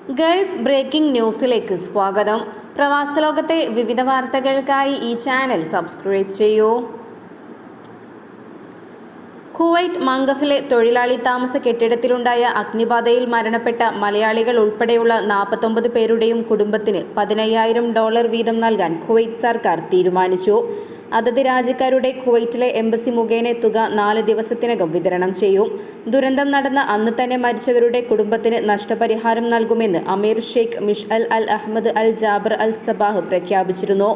Gulf breaking ന്യൂസിലേക്ക് സ്വാഗതം. പ്രവാസ ലോകത്തെ വിവിധ വാർത്തകൾക്കായി ഈ ചാനൽ സബ്സ്ക്രൈബ് ചെയ്യൂ. കുവൈറ്റ് മംഗഫിലെ തൊഴിലാളി താമസ കെട്ടിടത്തിലുണ്ടായ അഗ്നിബാധയിൽ മരണപ്പെട്ട മലയാളികൾ ഉൾപ്പെടെയുള്ള 49 പേരുടെയും കുടുംബത്തിന് $15,000 വീതം നൽകാൻ കുവൈറ്റ് സർക്കാർ തീരുമാനിച്ചു. അതത് രാജ്യക്കാരുടെ കുവൈറ്റിലെ എംബസി മുഖേന തുക 4 ദിവസത്തിനകം വിതരണം ചെയ്യും. ദുരന്തം നടന്ന അന്ന് തന്നെ മരിച്ചവരുടെ കുടുംബത്തിന് നഷ്ടപരിഹാരം നൽകുമെന്ന് അമീർ ഷെയ്ഖ് മിഷ്അൽ അൽ അഹമ്മദ് അൽ ജാബർ അൽ സബാഹ് പ്രഖ്യാപിച്ചിരുന്നു.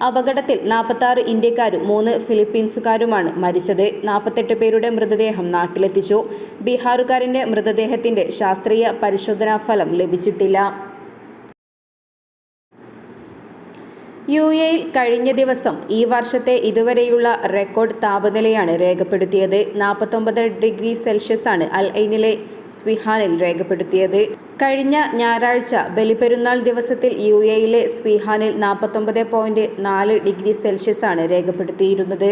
അപകടത്തിൽ 46 ഇന്ത്യക്കാരും 3 ഫിലിപ്പീൻസുകാരുമാണ് മരിച്ചത്. 48 പേരുടെ മൃതദേഹം നാട്ടിലെത്തിച്ചു. ബീഹാറുകാരന്റെ മൃതദേഹത്തിന്റെ ശാസ്ത്രീയ പരിശോധനാ ഫലം ലഭിച്ചിട്ടില്ല. UAE കഴിഞ്ഞ ദിവസം ഈ വർഷത്തെ ഇതുവരെയുള്ള റെക്കോർഡ് താപനിലയാണ് രേഖപ്പെടുത്തിയത്. 49°C ആണ് അൽ ഐനിലെ സ്വിഹാനിൽ രേഖപ്പെടുത്തിയത്. കഴിഞ്ഞ ഞായറാഴ്ച ബലിപെരുന്നാൾ ദിവസത്തിൽ UAEയിലെ സ്വിഹാനിൽ 49.4°C ആണ് രേഖപ്പെടുത്തിയിരുന്നത്.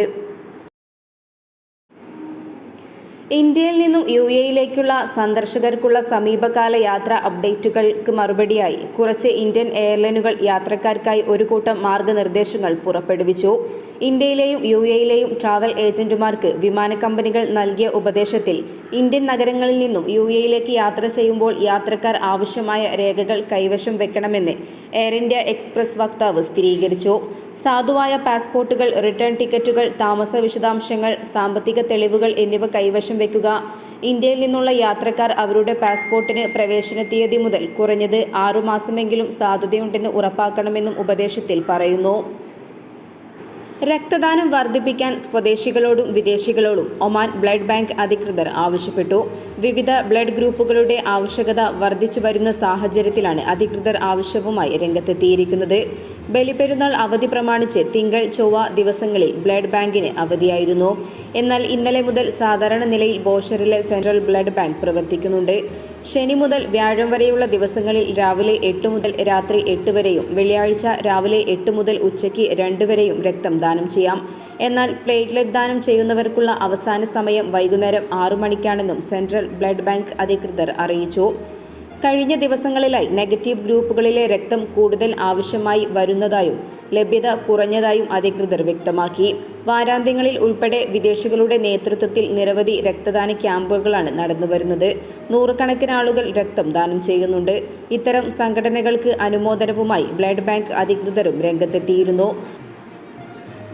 ഇന്ത്യയിൽ നിന്നും UAEയിലേക്കുള്ള സന്ദർശകർക്കുള്ള സമീപകാല യാത്രാ അപ്ഡേറ്റുകൾക്ക് മറുപടിയായി കുറച്ച് ഇന്ത്യൻ എയർലൈനുകൾ യാത്രക്കാർക്കായി ഒരു കൂട്ടം മാർഗനിർദ്ദേശങ്ങൾ പുറപ്പെടുവിച്ചു. ഇന്ത്യയിലെയും UAEയിലെയും ട്രാവൽ ഏജന്റുമാർക്ക് വിമാന കമ്പനികൾ നൽകിയ ഉപദേശത്തിൽ ഇന്ത്യൻ നഗരങ്ങളിൽ നിന്നും UAEയിലേക്ക് യാത്ര ചെയ്യുമ്പോൾ യാത്രക്കാർ ആവശ്യമായ രേഖകൾ കൈവശം വെക്കണമെന്ന് എയർ ഇന്ത്യ എക്സ്പ്രസ് വക്താവ് സ്ഥിരീകരിച്ചു. സാധുവായ പാസ്പോർട്ടുകൾ, റിട്ടേൺ ടിക്കറ്റുകൾ, താമസ വിശദാംശങ്ങൾ, സാമ്പത്തിക തെളിവുകൾ എന്നിവ കൈവശം വെക്കുക. ഇന്ത്യയിൽ നിന്നുള്ള യാത്രക്കാർ അവരുടെ പാസ്പോർട്ടിന് പ്രവേശന തീയതി മുതൽ കുറഞ്ഞത് 6 മാസമെങ്കിലും സാധുതയുണ്ടെന്ന് ഉറപ്പാക്കണമെന്നും ഉപദേശത്തിൽ പറയുന്നു. രക്തദാനം വർദ്ധിപ്പിക്കാൻ സ്വദേശികളോടും വിദേശികളോടും ഒമാൻ ബ്ലഡ് ബാങ്ക് അധികൃതർ ആവശ്യപ്പെട്ടു. വിവിധ ബ്ലഡ് ഗ്രൂപ്പുകളുടെ ആവശ്യകത വർദ്ധിച്ചു വരുന്ന സാഹചര്യത്തിലാണ് അധികൃതർ ആവശ്യവുമായി രംഗത്തെത്തിയിരിക്കുന്നത്. ബലിപെരുന്നാൾ അവധി പ്രമാണിച്ച് തിങ്കൾ, ചൊവ്വ ദിവസങ്ങളിൽ ബ്ലഡ് ബാങ്കിന് അവധിയായിരുന്നു. എന്നാൽ ഇന്നലെ മുതൽ സാധാരണ നിലയിൽ ബോഷറിലെ സെൻട്രൽ ബ്ലഡ് ബാങ്ക് പ്രവർത്തിക്കുന്നുണ്ട്. ശനി മുതൽ വ്യാഴം വരെയുള്ള ദിവസങ്ങളിൽ രാവിലെ 8 മുതൽ രാത്രി 8 വരെയും വെള്ളിയാഴ്ച രാവിലെ 8 മുതൽ ഉച്ചയ്ക്ക് 2 വരെയും രക്തം ദാനം ചെയ്യാം. എന്നാൽ പ്ലേറ്റ്ലെറ്റ് ദാനം ചെയ്യുന്നവർക്കുള്ള അവസാന സമയം വൈകുന്നേരം 6 മണിക്കാണെന്നും സെൻട്രൽ ബ്ലഡ് ബാങ്ക് അധികൃതർ അറിയിച്ചു. കഴിഞ്ഞ ദിവസങ്ങളിലായി നെഗറ്റീവ് ഗ്രൂപ്പുകളിലെ രക്തം കൂടുതൽ ആവശ്യമായി വരുന്നതായും ലഭ്യത കുറഞ്ഞതായും അധികൃതർ വ്യക്തമാക്കി. വാരാന്ത്യങ്ങളിൽ ഉൾപ്പെടെ വിദേശികളുടെ നേതൃത്വത്തിൽ നിരവധി രക്തദാന ക്യാമ്പുകളാണ് നടന്നുവരുന്നത്. 100 കണക്കിന് ആളുകൾ രക്തം ദാനം ചെയ്യുന്നുണ്ട്. ഇത്തരം സംഘടനകൾക്ക് അനുമോദനവുമായി ബ്ലഡ് ബാങ്ക് അധികൃതരും രംഗത്തെത്തിയിരുന്നു.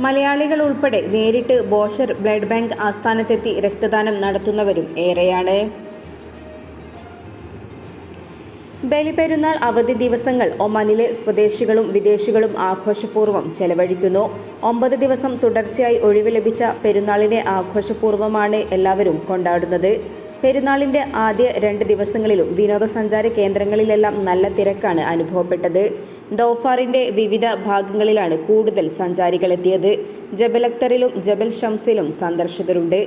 മലയാളികൾ ഉൾപ്പെടെ നേരിട്ട് ബോഷർ ബ്ലഡ് ബാങ്ക് ആസ്ഥാനത്തെത്തി രക്തദാനം നടത്തുന്നവരും ഏറെയാണ്. ബലിപെരുന്നാൾ അവധി ദിവസങ്ങൾ ഒമാനിലെ സ്വദേശികളും വിദേശികളും ആഘോഷപൂർവ്വം ചെലവഴിക്കുന്നു. 9 ദിവസം തുടർച്ചയായി ഒഴിവ് ലഭിച്ച പെരുന്നാളിനെ ആഘോഷപൂർവ്വമാണ് എല്ലാവരും കൊണ്ടാടുന്നത്. പെരുന്നാളിൻ്റെ ആദ്യ 2 ദിവസങ്ങളിലും വിനോദസഞ്ചാര കേന്ദ്രങ്ങളിലെല്ലാം നല്ല തിരക്കാണ് അനുഭവപ്പെട്ടത്. ദോഫാറിൻ്റെ വിവിധ ഭാഗങ്ങളിലാണ് കൂടുതൽ സഞ്ചാരികൾ എത്തിയത്. ജബൽ അക്തറിലും ജബൽ ഷംസിലും സന്ദർശകരുണ്ട്.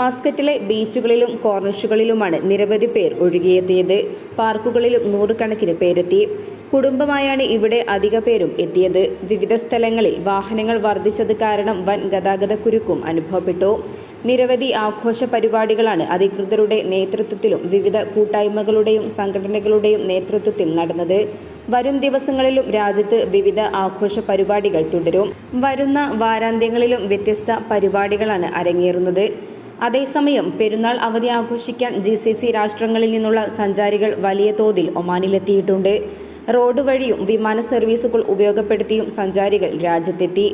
മസ്കറ്റിലെ ബീച്ചുകളിലും കോർണിഷുകളിലുമാണ് നിരവധി പേർ ഒഴുകിയെത്തിയത്. പാർക്കുകളിലും 100 കണക്കിന് പേരെത്തി. കുടുംബമായാണ് ഇവിടെ അധിക പേരും എത്തിയത്. വിവിധ സ്ഥലങ്ങളിൽ വാഹനങ്ങൾ വർദ്ധിച്ചത് കാരണം വൻ ഗതാഗതക്കുരുക്കും അനുഭവപ്പെട്ടു. നിരവധി ആഘോഷ പരിപാടികളാണ് അധികൃതരുടെ നേതൃത്വത്തിലും വിവിധ കൂട്ടായ്മകളുടെയും സംഘടനകളുടെയും നേതൃത്വത്തിൽ നടന്നത്. വരും ദിവസങ്ങളിലും രാജ്യത്ത് വിവിധ ആഘോഷ പരിപാടികൾ തുടരും. വരുന്ന വാരാന്ത്യങ്ങളിലും വ്യത്യസ്ത പരിപാടികളാണ് അരങ്ങേറുന്നത്. അതേസമയം പെരുന്നാൾ അവധി ആഘോഷിക്കാൻ GCC രാഷ്ട്രങ്ങളിൽ നിന്നുള്ള സഞ്ചാരികൾ വലിയ തോതിൽ ഒമാനിലെത്തിയിട്ടുണ്ട്. റോഡ് വഴിയും വിമാന സർവീസുകൾ ഉപയോഗപ്പെടുത്തിയും സഞ്ചാരികൾ രാജ്യത്തെത്തി.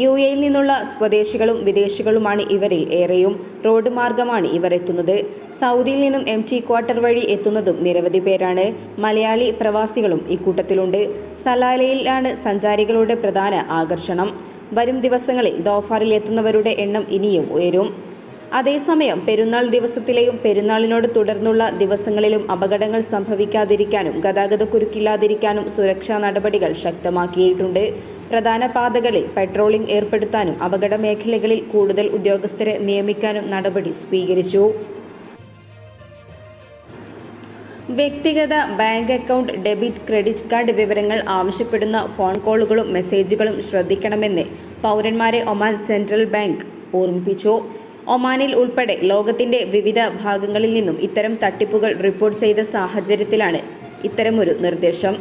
UAEയിൽ നിന്നുള്ള സ്വദേശികളും വിദേശികളുമാണ് ഇവരിൽ ഏറെയും. റോഡ് മാർഗമാണ് ഇവർ എത്തുന്നത്. സൗദിയിൽ നിന്നും MT ക്വാർട്ടർ വഴി എത്തുന്നതും നിരവധി പേരാണ്. മലയാളി പ്രവാസികളും ഇക്കൂട്ടത്തിലുണ്ട്. സലാലയിലാണ് സഞ്ചാരികളുടെ പ്രധാന ആകർഷണം. വരും ദിവസങ്ങളിൽ ദോഫാറിൽ എത്തുന്നവരുടെ എണ്ണം ഇനിയും ഉയരും. അതേസമയം പെരുന്നാൾ ദിവസത്തിലെയും പെരുന്നാളിനോട് തുടർന്നുള്ള ദിവസങ്ങളിലും അപകടങ്ങൾ സംഭവിക്കാതിരിക്കാനും ഗതാഗതക്കുരുക്കില്ലാതിരിക്കാനും സുരക്ഷാ നടപടികൾ ശക്തമാക്കിയിട്ടുണ്ട്. പ്രധാന പാതകളിൽ പെട്രോളിംഗ് ഏർപ്പെടുത്താനും അപകട മേഖലകളിൽ കൂടുതൽ ഉദ്യോഗസ്ഥരെ നിയമിക്കാനും നടപടി സ്വീകരിച്ചു. വ്യക്തിഗത bank account, debit, credit card വിവരങ്ങൾ ആവശ്യപ്പെടുന്ന ഫോൺ കോളുകളും മെസ്സേജുകളും ശ്രദ്ധിക്കണമെന്ന് പൗരന്മാരെ ഒമാൻ സെൻട്രൽ ബാങ്ക് ഓർമ്മിപ്പിച്ചു. ഒമാനിൽ ഉൾപ്പെടെ ലോകത്തിന്റെ വിവിധ ഭാഗങ്ങളിൽ നിന്നും ഇത്തരം തട്ടിപ്പുകൾ റിപ്പോർട്ട് ചെയ്ത സാഹചര്യത്തിലാണ് ഇത്തരമൊരു നിർദ്ദേശം.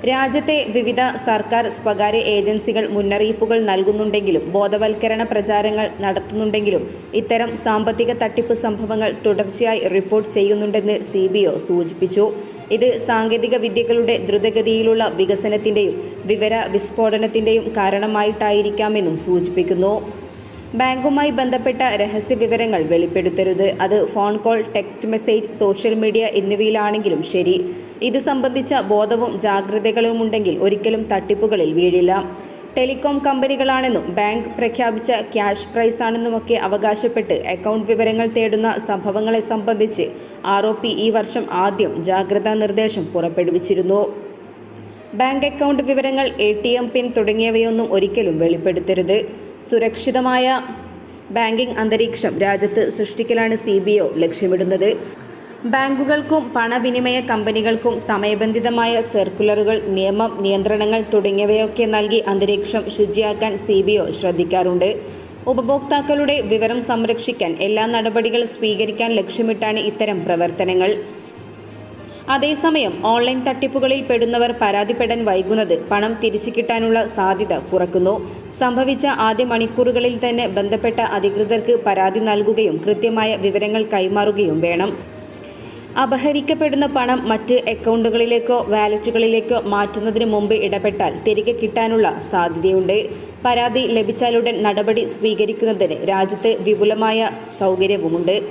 രാജ്യത്തെ വിവിധ സർക്കാർ സ്വകാര്യ ഏജൻസികൾ മുന്നറിയിപ്പുകൾ നൽകുന്നുണ്ടെങ്കിലും ബോധവൽക്കരണ പ്രചാരങ്ങൾ നടത്തുന്നുണ്ടെങ്കിലും ഇത്തരം സാമ്പത്തിക തട്ടിപ്പ് സംഭവങ്ങൾ തുടർച്ചയായി റിപ്പോർട്ട് ചെയ്യുന്നുണ്ടെന്ന് CBO സൂചിപ്പിച്ചു. ഇത് സാങ്കേതിക വിദ്യകളുടെ ദ്രുതഗതിയിലുള്ള വികസനത്തിന്റെയും വിവര വിസ്ഫോടനത്തിന്റെയും കാരണമായിട്ടായിരിക്കാമെന്നും സൂചിപ്പിക്കുന്നു. ബാങ്കുമായി ബന്ധപ്പെട്ട രഹസ്യ വിവരങ്ങൾ വെളിപ്പെടുത്തരുത്. അത് phone call, text message, social media എന്നിവയിലാണെങ്കിലും ശരി. ഇത് സംബന്ധിച്ച ബോധവും ജാഗ്രതകളുമുണ്ടെങ്കിൽ ഒരിക്കലും തട്ടിപ്പുകളിൽ വീഴില്ല. ടെലികോം കമ്പനികളാണെന്നും ബാങ്ക് പ്രഖ്യാപിച്ച ക്യാഷ് പ്രൈസ് ആണെന്നുമൊക്കെ അവകാശപ്പെട്ട് അക്കൗണ്ട് വിവരങ്ങൾ തേടുന്ന സംഭവങ്ങളെ സംബന്ധിച്ച് ROP ഈ വർഷം ആദ്യം ജാഗ്രതാ നിർദ്ദേശം പുറപ്പെടുവിച്ചിരുന്നു. ബാങ്ക് അക്കൗണ്ട് വിവരങ്ങൾ, ATM പിൻ തുടങ്ങിയവയൊന്നും ഒരിക്കലും വെളിപ്പെടുത്തരുത്. സുരക്ഷിതമായ ബാങ്കിംഗ് അന്തരീക്ഷം രാജ്യത്ത് സൃഷ്ടിക്കലാണ് CBO ലക്ഷ്യമിടുന്നത്. ബാങ്കുകൾക്കും പണവിനിമയ കമ്പനികൾക്കും സമയബന്ധിതമായ സർക്കുലറുകൾ, നിയന്ത്രണങ്ങൾ തുടങ്ങിയവയൊക്കെ നൽകി അന്തരീക്ഷം ശുചിയാക്കാൻ CBO ശ്രദ്ധിക്കാറുണ്ട്. ഉപഭോക്താക്കളുടെ വിവരം സംരക്ഷിക്കാൻ എല്ലാ നടപടികൾ സ്വീകരിക്കാൻ ലക്ഷ്യമിട്ടാണ് ഇത്തരം പ്രവർത്തനങ്ങൾ. അതേസമയം ഓൺലൈൻ തട്ടിപ്പുകളിൽ പെടുന്നവർ പരാതിപ്പെടാൻ വൈകുന്നത് പണം തിരിച്ചു കിട്ടാനുള്ള സാധ്യത കുറയ്ക്കുന്നു. സംഭവിച്ച ആദ്യ മണിക്കൂറുകളിൽ തന്നെ ബന്ധപ്പെട്ട അധികൃതർക്ക് പരാതി നൽകുകയും കൃത്യമായ വിവരങ്ങൾ കൈമാറുകയും വേണം. അപഹരിക്കപ്പെടുന്ന പണം മറ്റ് അക്കൗണ്ടുകളിലേക്കോ വാലറ്റുകളിലേക്കോ മാറ്റുന്നതിന് മുമ്പ് ഇടപെട്ടാൽ തിരികെ കിട്ടാനുള്ള സാധ്യതയുണ്ട്. പരാതി ലഭിച്ചാലുടൻ നടപടി സ്വീകരിക്കുന്നതിന് രാജ്യത്ത് വിപുലമായ സൗകര്യവുമുണ്ട്.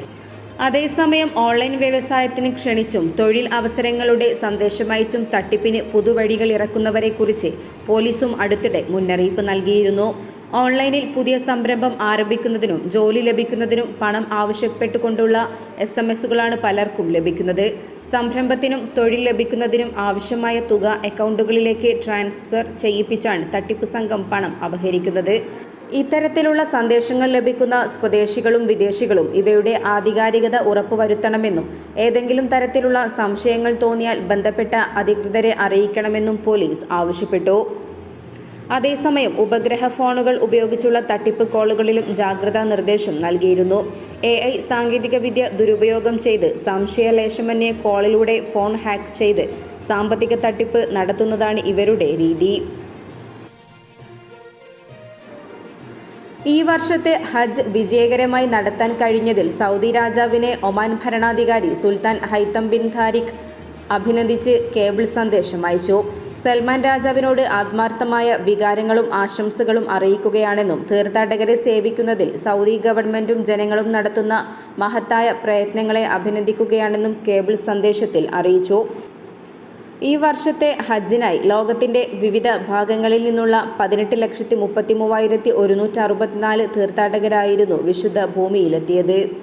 അതേസമയം ഓൺലൈൻ വ്യവസായത്തിന് ക്ഷണിച്ചും തൊഴിൽ അവസരങ്ങളുടെ സന്ദേശമയച്ചും തട്ടിപ്പിന് പുതുവഴികൾ ഇറക്കുന്നവരെക്കുറിച്ച് പോലീസും അടുത്തിടെ മുന്നറിയിപ്പ് നൽകിയിരുന്നു. ഓൺലൈനിൽ പുതിയ സംരംഭം ആരംഭിക്കുന്നതിനും ജോലി ലഭിക്കുന്നതിനും പണം ആവശ്യപ്പെട്ടുകൊണ്ടുള്ള SMS-കളാണ് പലർക്കും ലഭിക്കുന്നത്. സംരംഭത്തിനും തൊഴിൽ ലഭിക്കുന്നതിനും ആവശ്യമായ തുക അക്കൗണ്ടുകളിലേക്ക് ട്രാൻസ്ഫർ ചെയ്യിപ്പിച്ചാണ് തട്ടിപ്പ് സംഘം പണം അപഹരിക്കുന്നത്. ഇത്തരത്തിലുള്ള സന്ദേശങ്ങൾ ലഭിക്കുന്ന സ്വദേശികളും വിദേശികളും ഇവയുടെ ആധികാരികത ഉറപ്പുവരുത്തണമെന്നും ഏതെങ്കിലും തരത്തിലുള്ള സംശയങ്ങൾ തോന്നിയാൽ ബന്ധപ്പെട്ട അധികൃതരെ അറിയിക്കണമെന്നും പോലീസ് ആവശ്യപ്പെട്ടു. അതേസമയം ഉപഗ്രഹ ഫോണുകൾ ഉപയോഗിച്ചുള്ള തട്ടിപ്പ് കോളുകളിലും ജാഗ്രതാ നിർദ്ദേശം നൽകിയിരുന്നു. AI സാങ്കേതികവിദ്യ ദുരുപയോഗം ചെയ്ത് സംശയലേശമന്യേ കോളിലൂടെ ഫോൺ ഹാക്ക് ചെയ്ത് സാമ്പത്തിക തട്ടിപ്പ് നടത്തുന്നതാണ് ഇവരുടെ രീതി. ഈ വർഷത്തെ ഹജ്ജ് വിജയകരമായി നടത്താൻ കഴിഞ്ഞതിൽ സൗദി രാജാവിനെ ഒമാൻ ഭരണാധികാരി സുൽത്താൻ ഹൈത്തം ബിൻ താരിഖ് അഭിനന്ദിച്ച് കേബിൾ സന്ദേശം അയച്ചു. സൽമാൻ രാജാവിനോട് ആത്മാർത്ഥമായ വികാരങ്ങളും ആശംസകളും അറിയിക്കുകയാണെന്നും തീർത്ഥാടകരെ സേവിക്കുന്നതിൽ സൗദി ഗവൺമെന്റും ജനങ്ങളും നടത്തുന്ന മഹത്തായ പ്രയത്നങ്ങളെ അഭിനന്ദിക്കുകയാണെന്നും കേബിൾ സന്ദേശത്തിൽ അറിയിച്ചു. ഈ വർഷത്തെ ഹജ്ജിനായി ലോകത്തിന്റെ വിവിധ ഭാഗങ്ങളിൽ നിന്നുള്ള 18,33,164 തീർത്ഥാടകരായിരുന്നു വിശുദ്ധ ഭൂമിയിലെത്തിയത്.